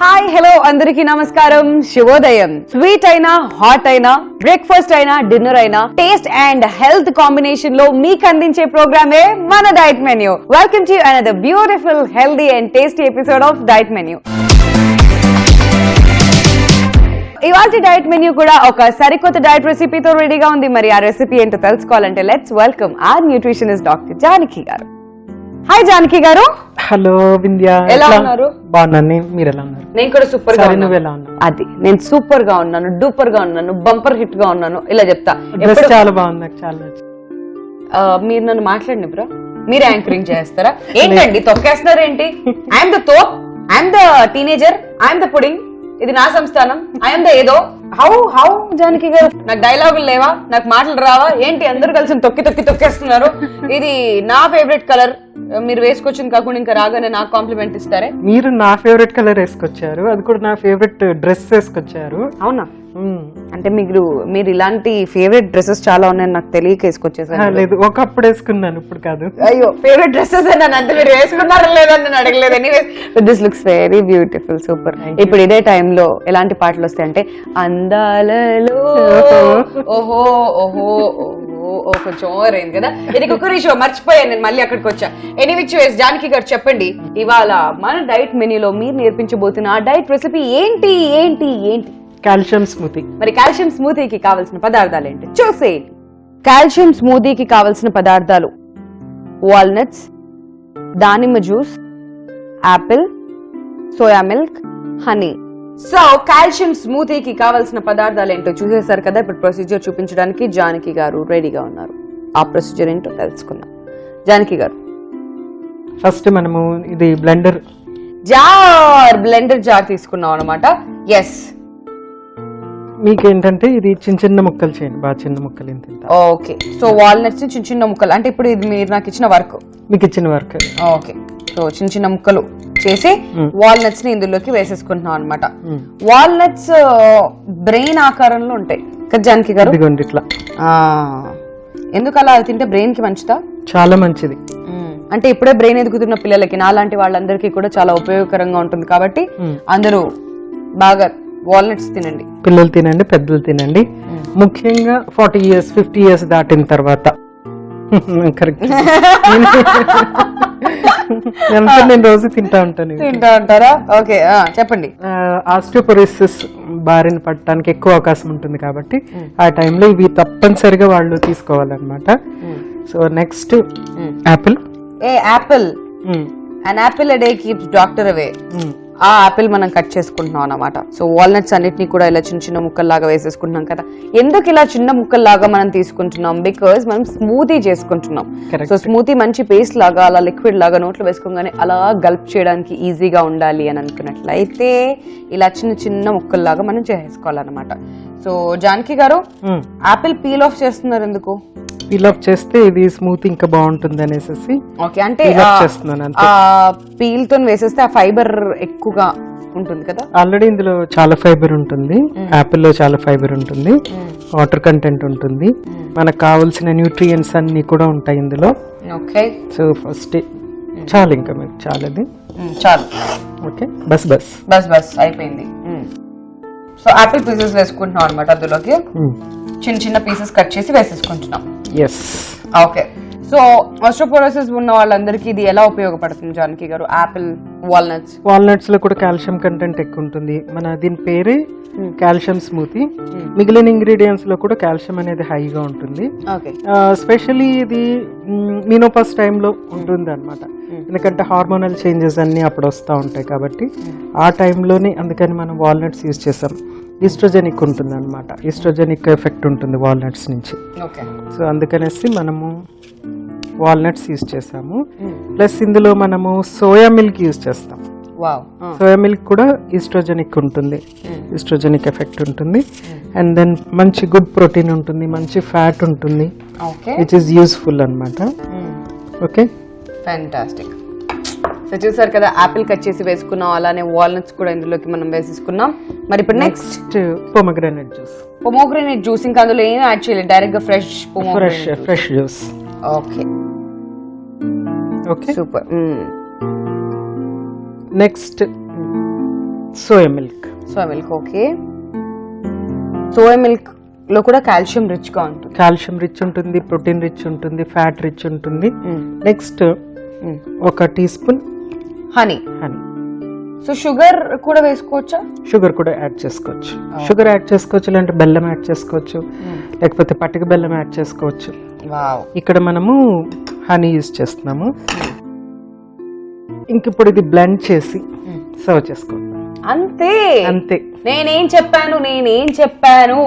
Hi hello అందరికీ నమస్కారం, శుభోదయం. స్వీట్ అయినా హాట్ అయినా బ్రేక్ఫాస్ట్ అయినా డిన్నర్ అయినా టేస్ట్ అండ్ హెల్త్ కాంబినేషన్ లో మీకు అందించే ప్రోగ్రామే మన diet menu. Welcome to another beautiful healthy and tasty episode of diet menu. ఇవాల్టి డైట్ మెన్యూ కూడా ఒక సరికొత్త డైట్ రెసిపీతో రెడీగా ఉంది. మరి ఆ రెసిపీ ఏంటో తెలుసుకోవాలంటే let's welcome our nutritionist doctor Janaki గారు. హాయ్ జానకి గారు. హలో వింధ్య, ఎలా ఉన్నారు? బాగున్నాను. మీరు ఎలా ఉన్నారు? నేను కూడా సూపర్ గా ఉన్నాను. నువ్వు ఎలా ఉన్నావు? అది నేను సూపర్ గా ఉన్నాను, డూపర్ గా ఉన్నాను, బంపర్ హిట్ గా ఉన్నాను. ఇలా చెప్తా. చాలా బాగుంది, నాకు చాలా నచ్చింది. మీరు నన్ను మాట్లాడిన బ్రో, మీరు యాంకరింగ్ చేస్తారా ఏంటండి? తొక్కేస్తున్నారు ఏంటి? ఐఎమ్ ద తోప్, I'm the teenager, I'm the pudding. ఇది నా సంస్థానం, ఐఎమ్ ద ఏదో. హౌ జానకి గారు, నాకు డైలాగులు లేవా? నాకు మాటలు రావా ఏంటి? అందరు కలిసి తొక్కేస్తున్నారు. ఇది నా ఫేవరెట్ కలర్, మీరు వేసుకొచ్చింది కాకుండా ఇంకా రాగానే నాకు కాంప్లిమెంట్ ఇస్తారే. మీరు నా ఫేవరెట్ కలర్ వేసుకొచ్చారు, అది కూడా నా ఫేవరెట్ డ్రెస్ వేసుకొచ్చారు. అవునా? అంటే మీరు ఇలాంటి ఫేవరెట్ డ్రెస్సెస్ చాలా ఉన్నాయని నాకు తెలియక వేసుకొచ్చేసాను. లేదు, ఒకప్పుడు వేసుకున్నాను, ఇప్పుడు కాదు. అయ్యో, ఫేవరెట్ డ్రెస్సెస్ అని అంటే మీరు వేసుకున్నారా లేదని నేను అడగలేదు. Anyways, this looks very beautiful, super. ఇప్పుడు ఇదే టైంలో ఎలాంటి పాటలు వస్తాయి అంటే అందాలలో ఓహో ఓహో ఓహో కొంచెం ఓవర్ అయింది కదా. ఇది కుక్కరీ షో, మర్చిపోయాను నేను, మళ్ళీ అక్కడికి వచ్చా. ఎనీవిచ్ వేస్, జానకి గారు చెప్పండి, ఇవాళ మన డైట్ మెనూలో మీరు నేర్పించబోతున్న ఆ డైట్ రెసిపీ ఏంటి ఏంటి ఏంటి? Calcium smoothie. మరి కాల్షియం స్మూతీకి కావాల్సిన పదార్థాలు ఏంటి చూసేయండి. కాల్షియం స్మూతీకి కావాల్సిన పదార్థాలు: వాల్నట్స్, దానిమ్మ juice, apple, soya milk, honey. So calcium స్మూతీకి కావాల్సిన పదార్థాలు ఏంటో చూసేశారు కదా. ఇప్పుడు ప్రొసీజర్ చూపించడానికి జానకి గారు రెడీగా ఉన్నారు. ఆ ప్రొసీజర్ ఏంటో తెలుసుకుందాం. జానకి గారు, ఫస్ట్ మనము ఇది బ్లెండర్ జార్ తీసుకున్నాం అనమాట. ఎస్, మీకేంటంటే ఇది చిన్న చిన్న ముక్కలు చేయండి, బాగా చిన్న ముక్కలు ఇంత. ఓకే, సో వాల్నట్స్ చిన్న చిన్న ముక్కలు, అంటే ఇప్పుడు ఇది మీరు నాకు ఇచ్చిన వర్క్, మీకు ఇచ్చిన వర్క్. ఓకే, సో చిన్న చిన్న ముక్కలు చేసి వాల్నట్స్ ని ఇందులోకి వేసేసుకుంటున్నాం అనమాట. వాల్నట్స్ బ్రెయిన్ ఆకారంలో ఉంటాయి కదా జానకి గారు? ఇదిగోండి ఇట్లా. ఎందుకు అలా తింటే బ్రెయిన్ కి మంచిదా? చాలా మంచిది. అంటే ఇప్పుడే బ్రెయిన్ ఎదుగుతున్న పిల్లలకి, నాలాంటి వాళ్ళందరికీ కూడా చాలా ఉపయోగకరంగా ఉంటుంది కాబట్టి అందరూ బాగా వాల్నట్స్ తినండి. పిల్లలు తినండి, పెద్దలు తినండి. ముఖ్యంగా 40 years 50 years దాటిన తర్వాత. కరెక్ట్. నేను రోజు తింటా ఉంటారా? ఓకే, చెప్పండి. ఆస్టియోపోరోసిస్ బారిన పడటానికి ఎక్కువ అవకాశం ఉంటుంది కాబట్టి ఆ టైంలో ఇవి తప్పనిసరిగా వాళ్ళు తీసుకోవాలన్నమాట. So next Apple. An apple a day keeps doctor away. ఆ యాపిల్ మనం కట్ చేసుకుంటున్నాం అన్నమాట. సో వాల్నట్స్ అన్నిటినీ కూడా ఇలా చిన్న చిన్న ముక్కల్లాగా వేసేసుకుంటున్నాం కదా. ఎందుకు ఇలా చిన్న ముక్కల్లాగా మనం తీసుకుంటున్నాం? బికాస్ మనం స్మూతీ చేసుకుంటున్నాం. సో స్మూతీ మంచి పేస్ట్ లాగా, అలా లిక్విడ్ లాగా నోట్లో వేసుకోగానే అలా గల్ప్ చేయడానికి ఈజీగా ఉండాలి అని అనుకున్నట్లయితే ఇలా చిన్న చిన్న ముక్కల్లాగా మనం చేసుకోవాలన్నమాట. సో జానకి గారు, యాపిల్ పీల్ ఆఫ్ చేస్తున్నారు ఎందుకు? పీల్ ఆఫ్ చేస్తే ఇది స్మూత్ ఇంకా బాగుంటుంది అనేసి. ఓకే, అంటే పీల్ తో వేసేస్తే ఆ ఫైబర్ ఎక్కువగా ఉంటుంది కదా. ఆల్రెడీ ఇందులో చాలా ఫైబర్ ఉంటుంది, యాపిల్ లో చాలా ఫైబర్ ఉంటుంది, వాటర్ కంటెంట్ ఉంటుంది, మనకు కావాల్సిన న్యూట్రియంట్స్ అన్ని కూడా ఉంటాయి ఇందులో. ఓకే, సో ఫస్ట్ చాలు, ఇంకా మీకు చాలది, చాలు. ఓకే, బస్ అయిపోయింది. సో యాపిల్ పీసెస్ వేసుకుంటున్నాం అనమాట. అందులోకి చిన్న చిన్న పీసెస్ కట్ చేసి వేసేసుకుంటున్నాం. Yes, okay. సో ఆస్టియోపోరోసిస్ ఉన్న వాళ్ళందరికీ ఇది ఎలా ఉపయోగపడుతుంది జానకి గారు? యాపిల్, వాల్నట్స్ లో కూడా కాల్షియం కంటెంట్ ఎక్కువ ఉంటుంది. మన దీని పేరే కాల్షియం స్మూతీ. మిగిలిన ఇంగ్రీడియంట్స్ లో కూడా కాల్షియం అనేది హైగా ఉంటుంది. స్పెషల్లీ ఇది మీనోపాస్ టైంలో ఉంటుంది అనమాట. ఎందుకంటే హార్మోనల్ చేంజెస్ అన్ని అప్పుడు వస్తూ ఉంటాయి కాబట్టి ఆ టైంలోనే, అందుకని మనం వాల్నట్స్ యూజ్ చేసాం. ఈస్ట్రోజెనిక్ ఉంటుంది అనమాట, ఈస్ట్రోజెనిక్ ఎఫెక్ట్ ఉంటుంది వాల్నట్స్ నుంచి. సో అందుకనేసి మనము వాల్నట్స్ యూజ్ చేసాము. ప్లస్ ఇందులో మనము సోయా మిల్క్ యూజ్ చేస్తాం. సోయా మిల్క్ కూడా ఈస్ట్రోజెనిక్ ఉంటుంది, ఈస్ట్రోజెనిక్ ఎఫెక్ట్ ఉంటుంది. అండ్ దెన్ మంచి గుడ్ ప్రోటీన్ ఉంటుంది, మంచి ఫ్యాట్ ఉంటుంది, విచ్ ఇస్ యూస్ఫుల్ అనమాట. Okay, fantastic. సో చూసారు కదా, యాపిల్ కట్ చేసి వేసుకున్నాం, అలానే వాల్నట్స్ కూడా ఇందులోకి మనం వేసేసుకున్నాం. మరి ఇప్పుడు నెక్స్ట్ పొమోగ్రానేట్ జ్యూస్. ఇంకా అందులో ఏం యాడ్ చేయలేదు, డైరెక్ట్ గా fresh juice. Okay, okay, super. Next soya milk. Soya milk, okay. Soya milk లో కూడా కాల్షియం రిచ్ గా ఉంటుంది. కాల్షియం రిచ్ ఉంటుంది, ప్రోటీన్ రిచ్ ఉంటుంది, ఫ్యాట్ రిచ్ ఉంటుంది. నెక్స్ట్ ఒక tea spoon honey. Honey. So sugar కూడా వేసుకోవచ్చా? షుగర్ కూడా యాడ్ చేసుకోవచ్చు. షుగర్ యాడ్ చేసుకోవచ్చు, లేదంటే బెల్లం యాడ్ చేసుకోవచ్చు, లేకపోతే పటిక బెల్లం యాడ్ చేసుకోవచ్చు. ఇక్కడ మనము హనీ యూజ్ చేస్తున్నాము. ఇంక ఇప్పుడు ఇది బ్లెండ్ చేసి సర్వ్ చేసుకోవాలి. అంతే అంతే. నేనేం చెప్పాను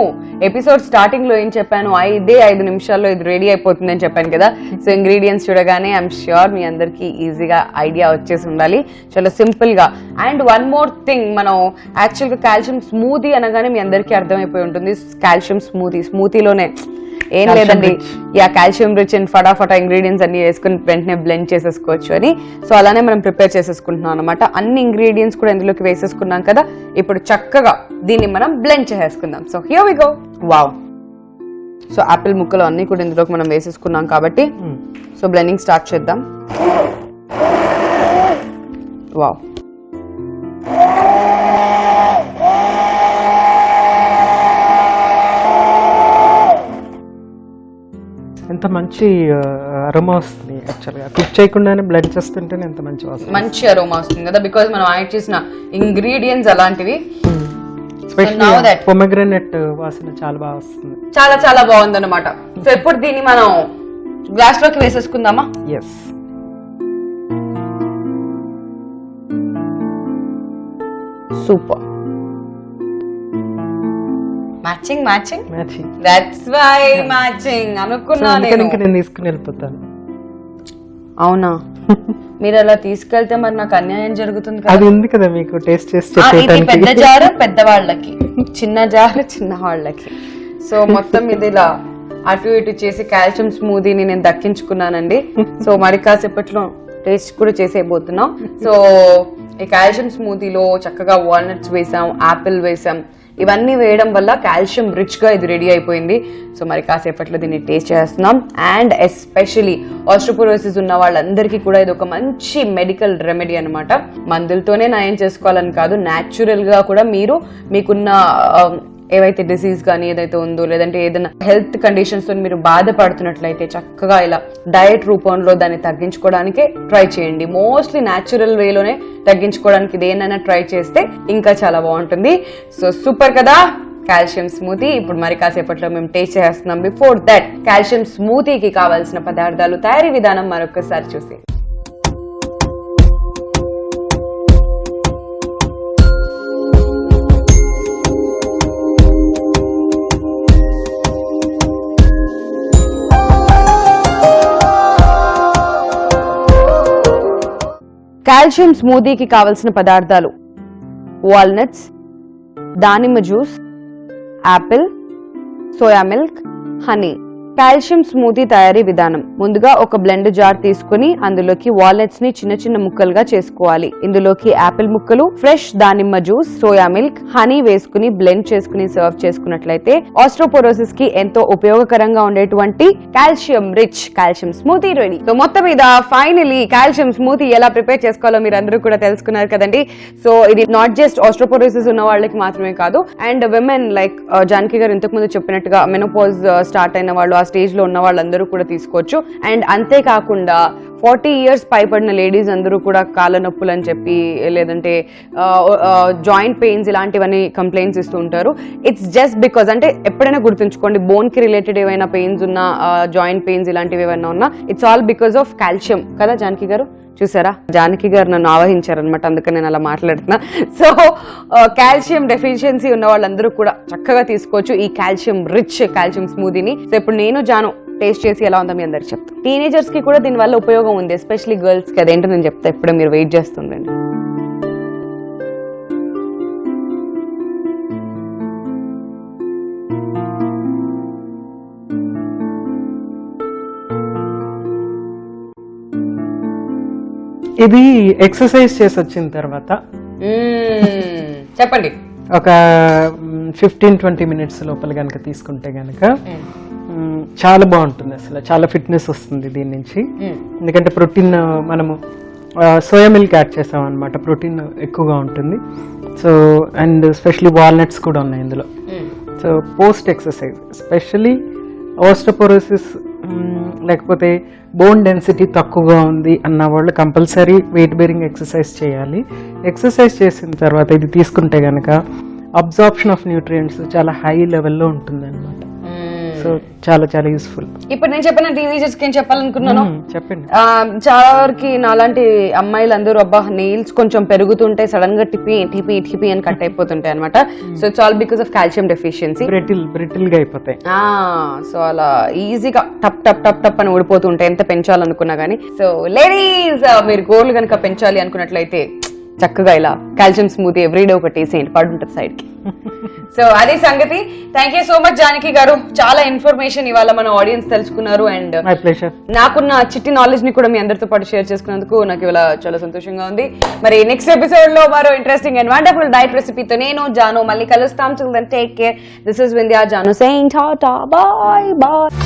ఎపిసోడ్ స్టార్టింగ్ లో ఏం చెప్పాను, 5 నిమిషాల్లో ఇది రెడీ అయిపోతుంది అని చెప్పాను కదా. సో ఇంగ్రీడియంట్స్ చూడగానే ఐఎమ్ ష్యూర్ మీ అందరికి ఈజీగా ఐడియా వచ్చేసి ఉండాలి, చాలా సింపుల్ గా. అండ్ వన్ మోర్ థింగ్, మనం యాక్చువల్ గా కాల్షియం స్మూతీ అనగానే మీ అందరికీ అర్థమైపోయి ఉంటుంది, కాల్షియం స్మూతీలోనే ఏం లేదండి, కాల్షియం రిచ్ అండ్ ఫటాఫటా ఇంగ్రీడియంట్స్ అన్ని వేసుకుని వెంటనే బ్లెండ్ చేసేసుకోవచ్చు అని. సో అలానే మనం ప్రిపేర్ చేసేసుకుంటున్నాం అనమాట. అన్ని ఇంగ్రీడియంట్స్ కూడా ఇందులోకి వేసేసుకున్నాం కదా, ఇప్పుడు చక్కగా దీన్ని మనం బ్లెండ్ చేసేసుకుందాం. So here we go. Wow. So apple ముక్కలు అన్ని కూడా ఇందులోకి మనం వేసేసుకున్నాం కాబట్టి సో బ్లెండింగ్ స్టార్ట్ చేద్దాం. వావ్. ఎంత మంచి అరోమా వస్తుంది. యాక్చువల్గా కుక్ చేయకుండానే బ్లెండ్ చేస్తుంటేనే ఎంత మంచి వాసన, మంచి అరోమా వస్తుంది కదా, బికాజ్ మనం యాడ్ చేసిన ఇంగ్రీడియంట్స్ అలాంటివి. పొమగ్రనేట్ వాసన చాలా బాగా వస్తుంది, చాలా చాలా బాగుంది అనమాట. సో ఇప్పుడు దీన్ని మనం గ్లాస్ లోకి వేసేసుకుందామా? Yes. Super. Matching matching matching. That's why matching అనుకున్నా నేను తీసుకుని వెళ్ళిపోతాను. అవునా? మీరు అలా తీసుకెళ్తే మరి నాకు అన్యాయం జరుగుతుంది కదా. అది ఉంది కదా మీకు టేస్ట్ చేసి ఇది పెద్ద జారు పెద్దవాళ్ళకి, చిన్న జారు చిన్న వాళ్ళకి. సో మొత్తం ఇది ఇలా అటు ఇటు చేసి కాల్షియం స్మూదీని నేను దక్కించుకున్నానండి. సో మరి కాసేపట్లో టేస్ట్ కూడా చేసేయబోతున్నాం. సో ఈ కాల్షియం స్మూదీలో చక్కగా వాల్నట్స్ వేసాం, యాపిల్ వేసాం, ఇవన్నీ వేయడం వల్ల కాల్షియం రిచ్ గా ఇది రెడీ అయిపోయింది. సో మరి కాసేపట్లో దీన్ని టేస్ట్ చేస్తున్నాం. అండ్ ఎస్పెషలీ ఆస్ట్రోపోరోసిస్ ఉన్న వాళ్ళందరికీ కూడా ఇది ఒక మంచి మెడికల్ రెమెడీ అనమాట. మందులతోనే నయం చేసుకోవాలని కాదు, న్యాచురల్ గా కూడా మీరు మీకున్న ఏవైతే డిసీజ్ కానీ ఏదైతే ఉందో, లేదంటే ఏదైనా హెల్త్ కండిషన్స్ తో మీరు బాధపడుతున్నట్లయితే చక్కగా ఇలా డయట్ రూపంలో దాన్ని తగ్గించుకోవడానికే ట్రై చేయండి. మోస్ట్లీ న్యాచురల్ వేలోనే తగ్గించుకోవడానికి దేనైనా ట్రై చేస్తే ఇంకా చాలా బాగుంటుంది. సో సూపర్ కదా కాల్షియం స్మూతీ. ఇప్పుడు మరి కాసేపట్లో మేము టేస్ట్ చేస్తున్నాం. బిఫోర్ దట్ కాల్షియం స్మూతీకి కావాల్సిన పదార్థాలు, తయారీ విధానం మరొకసారి చూసి. కాల్షియం స్మూదీకి కావలసిన పదార్థాలు: వాల్నట్స్, దానిమ్మ juice, apple, soya milk, honey. Calcium smoothie తయారీ విధానం: ముందుగా ఒక బ్లెండ్ జార్ తీసుకుని అందులోకి వాల్నట్స్ ని చిన్న చిన్న ముక్కలుగా చేసుకోవాలి. ఇందులోకి యాపిల్ ముక్కలు, ఫ్రెష్ దానిమ్మ జ్యూస్, సోయా మిల్క్, హనీ వేసుకుని బ్లెండ్ చేసుకుని సర్వ్ చేసుకున్నట్లయితే ఆస్ట్రోపోరోసిస్ కి ఎంతో ఉపయోగకరంగా ఉండేటువంటి calcium rich calcium smoothie ready. So మొత్తం మీద ఫైనలీ కాల్షియం స్మూతీ ఎలా ప్రిపేర్ చేసుకోవాలో మీరు అందరూ కూడా తెలుసుకున్నారు కదండి. సో ఇది నాట్ జస్ట్ ఆస్ట్రోపోరోసిస్ ఉన్న వాళ్ళకి మాత్రమే కాదు, అండ్ విమెన్ లైక్ జానకి గారు ఇంతకు ముందు చెప్పినట్టుగా మెనోపాజ్ స్టార్ట్ అయిన వాళ్ళు, ఆ స్టేజ్ లో ఉన్న వాళ్ళందరూ కూడా తీసుకోవచ్చు. అండ్ అంతేకాకుండా 40 years పైబడిన లేడీస్ అందరూ కూడా కాళ్ళ నొప్పులు అని చెప్పి, లేదంటే జాయింట్ పెయిన్స్ ఇలాంటివన్నీ కంప్లైంట్స్ ఇస్తూ ఉంటారు. ఇట్స్ జస్ట్ బికాస్, అంటే ఎప్పుడైనా గుర్తుంచుకోండి, బోన్ కి రిలేటెడ్ ఏవైనా పెయిన్స్ ఉన్నా, జాయింట్ పెయిన్స్ ఇలాంటివి ఏమైనా ఉన్నా, it's all because of calcium కదా. జానకి గారు చూసారా, జానకి గారు నన్ను ఆవహించారనమాట, అందుకని నేను అలా మాట్లాడుతున్నా. సో కాల్షియం డెఫిషియన్సీ ఉన్న వాళ్ళందరూ కూడా చక్కగా తీసుకోవచ్చు ఈ కాల్షియం రిచ్ కాల్షియం స్మూదీని. సో ఇప్పుడు నేను జాను టేస్ట్ చేసి ఎలా ఉందో మీ అందరికి చెప్తాను. టీనేజర్స్ కి కూడా దీని వల్ల ఉపయోగం ఉంది, ఎస్పెషలీ గర్ల్స్ కి. అదేంటో నేను చెప్తా, ఇప్పుడు మీరు వెయిట్ చేస్తుండండి. ఇది ఎక్సర్సైజ్ చేసి వచ్చిన తర్వాత చెప్పండి, ఒక 15-20 minutes లోపల కనుక తీసుకుంటే కనుక చాలా బాగుంటుంది. అసలు చాలా ఫిట్నెస్ వస్తుంది దీని నుంచి. ఎందుకంటే ప్రోటీన్ మనము సోయా మిల్క్ యాడ్ చేసాం అనమాట, ప్రోటీన్ ఎక్కువగా ఉంటుంది. సో అండ్ స్పెషలీ వాల్నట్స్ కూడా ఉన్నాయి ఇందులో. సో పోస్ట్ ఎక్సర్సైజ్ స్పెషలీ ఓస్టోపోరోసిస్ లేకపోతే బోన్ డెన్సిటీ తక్కువగా ఉంది అన్న వాళ్ళు కంపల్సరీ వెయిట్ బేరింగ్ ఎక్సర్సైజ్ చేయాలి. ఎక్సర్సైజ్ చేసిన తర్వాత ఇది తీసుకుంటే కనుక అబ్జార్ప్షన్ ఆఫ్ న్యూట్రియంట్స్ చాలా హై లెవెల్లో ఉంటుంది అనమాట. సో చాలా చాలా యూస్ఫుల్. ఇప్పుడు నేను చెప్పిన టీనేజర్స్ కి ఏం చెప్పాలనుకున్నాను, చెప్పండి. చాలా వరకు నాలాంటి అమ్మాయిలు అందరూ అబ్బా నెయిల్స్ కొంచెం పెరుగుతుంటే సడన్ గా టిపి టిపి టిపి అని కట్ అయిపోతుంటాయి అనమాట. So it's all because of calcium deficiency. Brittle గా అయిపోతాయి. సో అలా ఈజీగా టప్ టప్ టప్ టప్ అని ఊడిపోతుంటాయి ఎంత పెంచాలనుకున్నా గానీ. సో లేడీస్ మీరు గోర్లు కనుక పెంచాలి అనుకున్నట్లయితే చక్కగా ఇలా కాల్షియం స్మూతీ ఎవ్రీడే ఒకటి వేసేయండి, పడుంటుంది సైడ్ కి. సో అది సంగతి. Thank you so much Janaki గారు, చాలా ఇన్ఫర్మేషన్ ఇవాళ మన ఆడియన్స్ తెలుసుకున్నారు. అండ్ నాకున్న చిట్టి నాలెడ్జ్ ని కూడా మీ అందరితో పాటు షేర్ చేసుకున్నందుకు నాకు ఇవాళ చాలా సంతోషంగా ఉంది. మరి నెక్స్ట్ ఎపిసోడ్ లో మరో ఇంట్రెస్టింగ్ అండ్ వండర్ఫుల్ డైట్ రెసిపీతో నేను జాను మళ్ళీ కలుస్తాం. Take care. This is Vindhya Janu saying tata, bye bye.